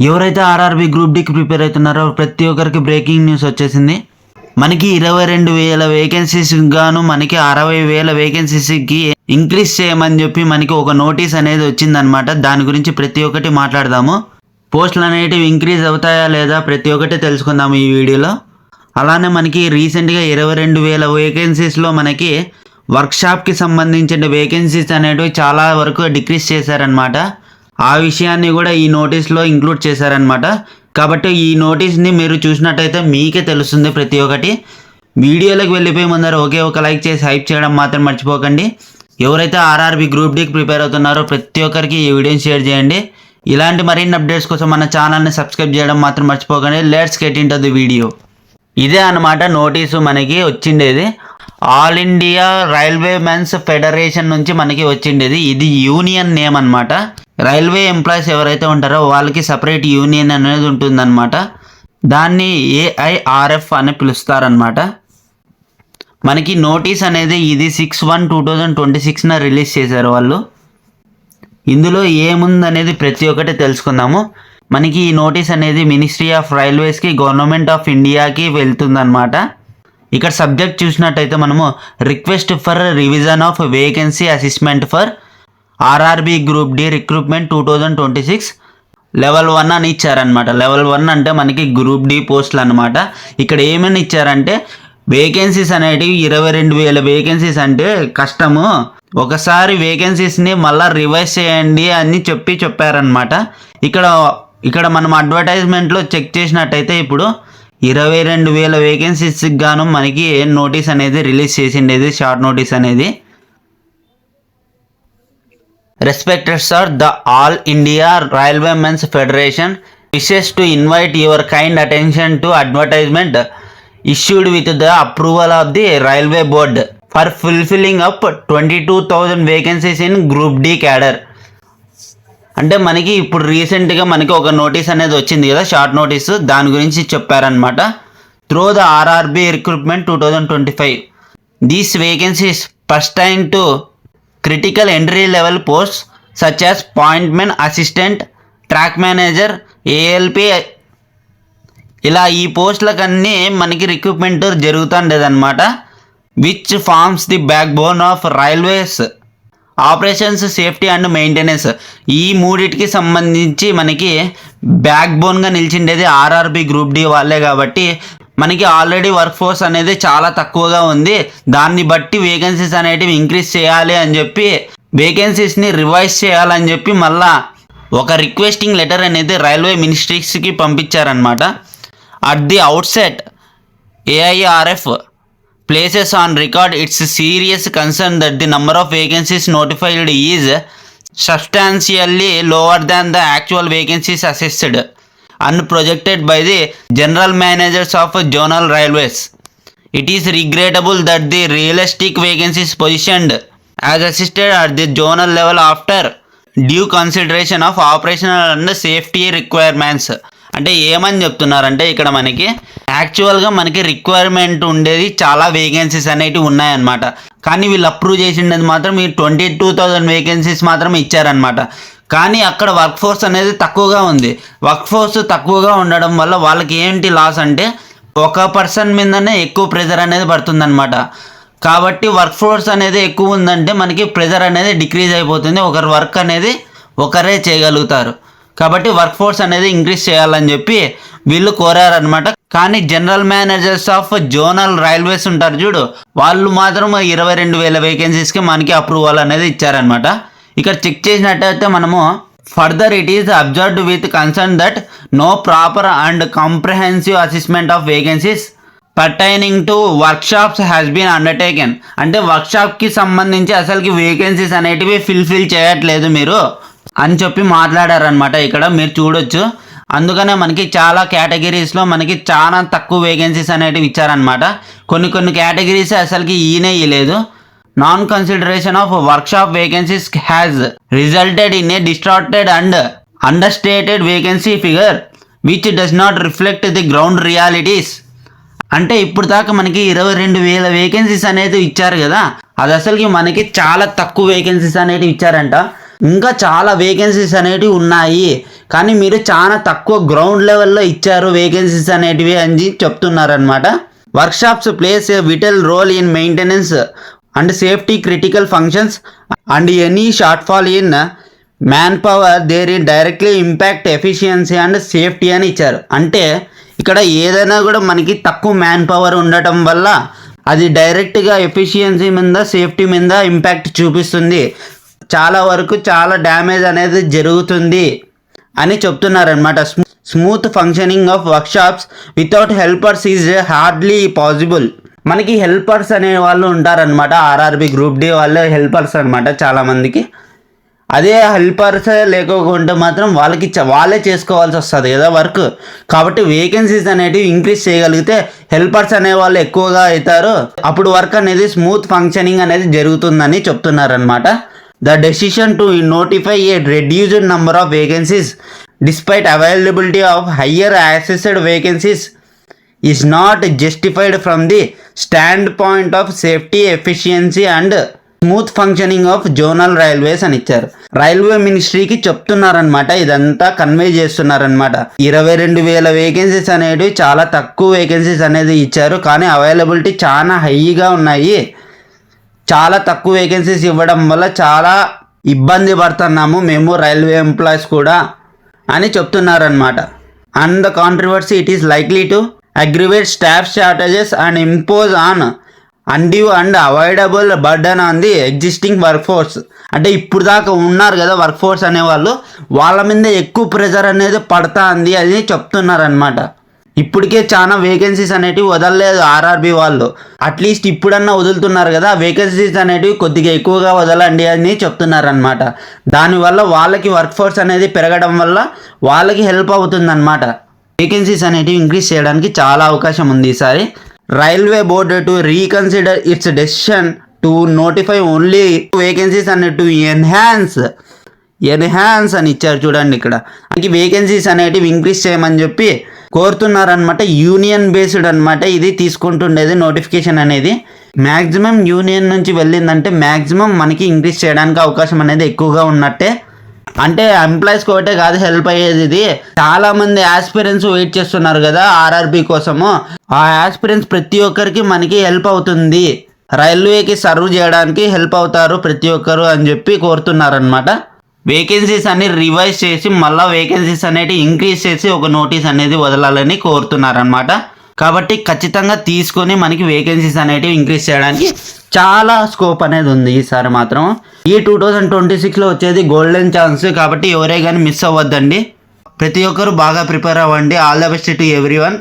ఎవరైతే RRB group డికి prepare అవుతున్నారో ప్రతి ఒక్కరికి బ్రేకింగ్ న్యూస్ వచ్చేసింది. మనకి 22,000 వేకెన్సీస్ గాను మనకి 60,000 వేకెన్సీస్కి ఇంక్రీజ్ చేయమని చెప్పి మనకి ఒక నోటీస్ అనేది వచ్చిందనమాట. దాని గురించి ప్రతి ఒక్కటి మాట్లాడదాము. పోస్టులు అనేటివి ఇంక్రీజ్ అవుతాయా లేదా ప్రతి ఒక్కటి తెలుసుకుందాము ఈ వీడియోలో. అలానే మనకి రీసెంట్గా 22,000 వేకెన్సీస్లో మనకి వర్క్షాప్కి సంబంధించిన వేకెన్సీస్ అనేటివి చాలా వరకు డిక్రీజ్ చేశారనమాట. ఆ విషయాన్ని కూడా ఈ నోటీస్లో ఇంక్లూడ్ చేశారనమాట. కాబట్టి ఈ నోటీస్ని మీరు చూసినట్టయితే మీకే తెలుస్తుంది ప్రతి ఒక్కటి. వీడియోలోకి వెళ్ళిపోయి ముందర ఒక లైక్ చేసి హైప్ చేయడం మాత్రం మర్చిపోకండి. ఎవరైతే ఆర్ఆర్బి గ్రూప్ డికి ప్రిపేర్ అవుతున్నారో ప్రతి ఒక్కరికి ఈ వీడియోని షేర్ చేయండి. ఇలాంటి మరిన్ని అప్డేట్స్ కోసం మన ఛానల్ని సబ్స్క్రైబ్ చేయడం మాత్రం మర్చిపోకండి. Let's get into the video. ఇదే అన్నమాట నోటీసు మనకి వచ్చిండేది. All India railway men's federation నుంచి మనకి వచ్చిండేది. ఇది యూనియన్ నేమ్ అనమాట. రైల్వే ఎంప్లాయీస్ ఎవరైతే ఉంటారో వాళ్ళకి సపరేట్ యూనియన్ అనేది ఉంటుందన్నమాట. దాన్ని AIRF అని పిలుస్తారనమాట. మనకి నోటీస్ అనేది ఇది 6/1/2026 రిలీజ్ చేశారు వాళ్ళు. ఇందులో ఏముందనేది ప్రతి ఒక్కటి తెలుసుకుందాము. మనకి ఈ నోటీస్ అనేది మినిస్ట్రీ ఆఫ్ రైల్వేస్కి గవర్నమెంట్ ఆఫ్ ఇండియాకి వెళ్తుందన్నమాట. ఇక్కడ సబ్జెక్ట్ చూసినట్టయితే మనము request for revision of vacancy assessment for RRB group D recruitment 2026 level 1 అని ఇచ్చారనమాట. లెవెల్ 1 అంటే మనకి గ్రూప్ డి పోస్టులు అనమాట. ఇక్కడ ఏమని ఇచ్చారంటే వేకెన్సీస్ అనేటివి 22,000 వేకెన్సీస్ అంటే కష్టము, ఒకసారి వేకెన్సీస్ని మళ్ళీ రివైజ్ చేయండి అని చెప్పారనమాట. ఇక్కడ మనం అడ్వర్టైజ్మెంట్లో చెక్ చేసినట్టయితే ఇప్పుడు 22,000 వేకెన్సీస్కి గాను మనకి నోటీస్ అనేది రిలీజ్ చేసిండేది, షార్ట్ నోటీస్ అనేది. Respected sir, the All India Railway Men's Federation wishes to invite your kind attention to advertisement issued with the approval of the Railway Board for fulfilling up 22,000 vacancies in Group D cadre. అంటే మనకి ఇప్పుడు రీసెంట్గా మనకి ఒక notice అనేది వచ్చింది కదా, short notice, దాని గురించి చెప్పారనమాట. Through the RRB recruitment 2025 these vacancies pertain to critical entry level post such as pointsmen assistant, track manager, ALP. ఇలా ఈ పోస్టులకన్నీ మనకి రిక్రూట్మెంట్ జరుగుతుండేదన్నమాట. Which forms the backbone of railways operations, safety and maintenance. ఈ మూడిటికి సంబంధించి మనకి బ్యాక్ బోన్గా నిలిచిండేది ఆర్ఆర్బి గ్రూప్ డి వాళ్ళే. కాబట్టి మనకి ఆల్రెడీ వర్క్ ఫోర్స్ అనేది చాలా తక్కువగా ఉంది. దాన్ని బట్టి వేకెన్సీస్ అనేటివి ఇంక్రీజ్ చేయాలి అని చెప్పి, వేకెన్సీస్ని రివైజ్ చేయాలని చెప్పి మళ్ళా ఒక రిక్వెస్టింగ్ లెటర్ అనేది రైల్వే మినిస్ట్రీస్కి పంపించారనమాట. At the outset AIRF places on record its serious concern that the number of vacancies notified is substantially lower than the actual vacancies assessed and projected by the general managers of zonal railways. It is regrettable that the realistic vacancies positioned as assisted at the zonal level after due consideration of operational and safety requirements. అంటే ఏమని చెప్తున్నారంటే ఇక్కడ మనకి యాక్చువల్గా మనకి requirement ఉండేది చాలా vacancies అనేటివి ఉన్నాయన్నమాట. కానీ వీళ్ళు అప్రూవ్ చేసిండేది మాత్రం ఈ 22,000 వేకెన్సీస్ మాత్రం ఇచ్చారనమాట. కానీ అక్కడ వర్క్ ఫోర్స్ అనేది తక్కువగా ఉంది. వర్క్ ఫోర్స్ తక్కువగా ఉండడం వల్ల వాళ్ళకి ఏంటి లాస్ అంటే ఒక పర్సన్ మీదనే ఎక్కువ ప్రెజర్ అనేది పడుతుందన్నమాట. కాబట్టి వర్క్ ఫోర్స్ అనేది ఎక్కువ ఉందంటే మనకి ప్రెజర్ అనేది డిక్రీజ్ అయిపోతుంది. ఒకరి వర్క్ అనేది ఒకరే చేయగలుగుతారు. కాబట్టి వర్క్ ఫోర్స్ అనేది ఇంక్రీజ్ చేయాలని చెప్పి వీళ్ళు కోరారనమాట. కానీ general managers of zonal railways ఉంటారు చూడు, వాళ్ళు మాత్రం 22,000 వేకెన్సీస్కి మనకి అప్రూవల్ అనేది ఇచ్చారనమాట. ఇక్కడ చెక్ చేసినట్టయితే మనము further it is observed with concern that no proper and comprehensive assessment of vacancies pertaining to workshops has been undertaken. అంటే వర్క్షాప్కి సంబంధించి అసలుకి వేకెన్సీస్ అనేటివి ఫిల్ చేయట్లేదు మీరు అని చెప్పి మాట్లాడారనమాట. ఇక్కడ మీరు చూడొచ్చు. అందుకనే మనకి చాలా కేటగిరీస్లో మనకి చాలా తక్కువ వేకెన్సీస్ అనేటివి ఇచ్చారనమాట. కొన్ని కేటగిరీస్ అసలుకి ఇయ్యలేదు. Non consideration of workshop vacancies has resulted in a distorted and understated vacancy figure which does not reflect the ground realities. అంటే ఇప్పుడు దాకా మనకి 22,000 వేకెన్సీస్ అనేది ఇచ్చారు కదా, అది అసలుకి మనకి చాలా తక్కువ వేకెన్సీస్ అనేవి ఇచ్చారంట. ఇంకా చాలా వేకెన్సీస్ అనేటివి ఉన్నాయి, కానీ మీరు చాలా తక్కువ గ్రౌండ్ లెవెల్లో ఇచ్చారు వేకెన్సీస్ అనేటివి అని చెప్తున్నారనమాట. Workshops plays a vital role in maintenance and safety critical functions and any shortfall in manpower therein directly impact efficiency and safety అని ఇచ్చారు. అంటే ఇక్కడ ఏదైనా కూడా మనకి తక్కువ మ్యాన్ పవర్ ఉండటం వల్ల అది డైరెక్ట్గా ఎఫిషియన్సీ మీద సేఫ్టీ మీద ఇంపాక్ట్ చూపిస్తుంది, చాలా వరకు చాలా డ్యామేజ్ అనేది జరుగుతుంది అని చెప్తున్నారనమాట. Smooth functioning of workshops without helpers is hardly possible. మనకి హెల్పర్స్ అనే వాళ్ళు ఉంటారనమాట, ఆర్ఆర్బి గ్రూప్ డి వాళ్ళే హెల్పర్స్ అనమాట చాలామందికి. అదే హెల్పర్స్ లేకపోతే మాత్రం వాళ్ళే చేసుకోవాల్సి వస్తుంది కదా వర్క్. కాబట్టి వేకెన్సీస్ అనేటివి ఇంక్రీజ్ చేయగలిగితే హెల్పర్స్ అనే వాళ్ళు ఎక్కువగా అవుతారు, అప్పుడు వర్క్ అనేది స్మూత్ ఫంక్షనింగ్ అనేది జరుగుతుందని చెప్తున్నారనమాట. The decision to notify a reduced number of vacancies despite availability of higher assessed vacancies is not justified from the standpoint of safety, efficiency and smooth functioning of zonal railways అని ఇచ్చారు. Railway మినిస్ట్రీకి చెప్తున్నారనమాట, ఇదంతా convey చేస్తున్నారనమాట. 22,000 vacancies అనేవి చాలా తక్కువ vacancies అనేది ఇచ్చారు, కానీ అవైలబిలిటీ చాలా హైగా ఉన్నాయి. చాలా తక్కువ వేకెన్సీస్ ఇవ్వడం వల్ల చాలా ఇబ్బంది పడుతున్నాము మేము రైల్వే ఎంప్లాయీస్ కూడా అని చెప్తున్నారనమాట. And the controversy it is likely to aggravate staff shortages and impose on undue and avoidable burden on the existing work force. అంటే ఇప్పుడు దాకా ఉన్నారు కదా వర్క్ ఫోర్స్ అనేవాళ్ళు, వాళ్ళ మీద ఎక్కువ ప్రెజర్ అనేది పడుతుంది అని చెప్తున్నారనమాట. ఇప్పటికే చాలా వేకెన్సీస్ అనేటివి వదలలేదు ఆర్ఆర్బి వాళ్ళు, అట్లీస్ట్ ఇప్పుడన్నా వదులుతున్నారు కదా, వేకెన్సీస్ అనేటివి కొద్దిగా ఎక్కువగా వదలండి అని చెప్తున్నారనమాట. దానివల్ల వాళ్ళకి వర్క్ ఫోర్స్ అనేది పెరగడం వల్ల వాళ్ళకి హెల్ప్ అవుతుందన్నమాట. వేకెన్సీస్ అనేటివి ఇంక్రీజ్ చేయడానికి చాలా అవకాశం ఉంది ఈసారి. Railway board to reconsider it's decision to notify only vacancies and to enhance అని ఇచ్చారు చూడండి. ఇక్కడ మనకి వేకెన్సీస్ అనేటివి ఇంక్రీజ్ చేయమని చెప్పి కోరుతున్నారనమాట. యూనియన్ బేస్డ్ అనమాట ఇది తీసుకుంటుండేది నోటిఫికేషన్ అనేది. మ్యాక్సిమం యూనియన్ నుంచి వెళ్ళిందంటే మ్యాక్సిమం మనకి ఇంక్రీజ్ చేయడానికి అవకాశం అనేది ఎక్కువగా ఉన్నట్టే. అంటే ఎంప్లాయీస్కి ఒకటే కాదు హెల్ప్ అయ్యేది ఇది, చాలా మంది ఆస్పిరెంట్స్ వెయిట్ చేస్తున్నారు కదా ఆర్ఆర్బి కోసము. ఆ ఆస్పిరెంట్స్ ప్రతి ఒక్కరికి మనకి హెల్ప్ అవుతుంది, రైల్వేకి సర్వ్ చేయడానికి హెల్ప్ అవుతారు ప్రతి ఒక్కరు అని చెప్పి కోరుతున్నారనమాట. వేకెన్సీస్ అన్ని రివైజ్ చేసి మళ్ళీ వేకెన్సీస్ అనేవి ఇంక్రీజ్ చేసి ఒక నోటీస్ అనేది వదలాలని కోరుతున్నారనమాట. కాబట్టి ఖచ్చితంగా తీసుకొని మనకి వేకెన్సీస్ అనేటివి ఇంక్రీజ్ చేయడానికి చాలా స్కోప్ అనేది ఉంది ఈసారి మాత్రం. ఈ 2026లో వచ్చేది గోల్డెన్ ఛాన్స్, కాబట్టి ఎవరే కానీ మిస్ అవ్వద్దండి. ప్రతి ఒక్కరు బాగా ప్రిపేర్ అవ్వండి. All the best to everyone.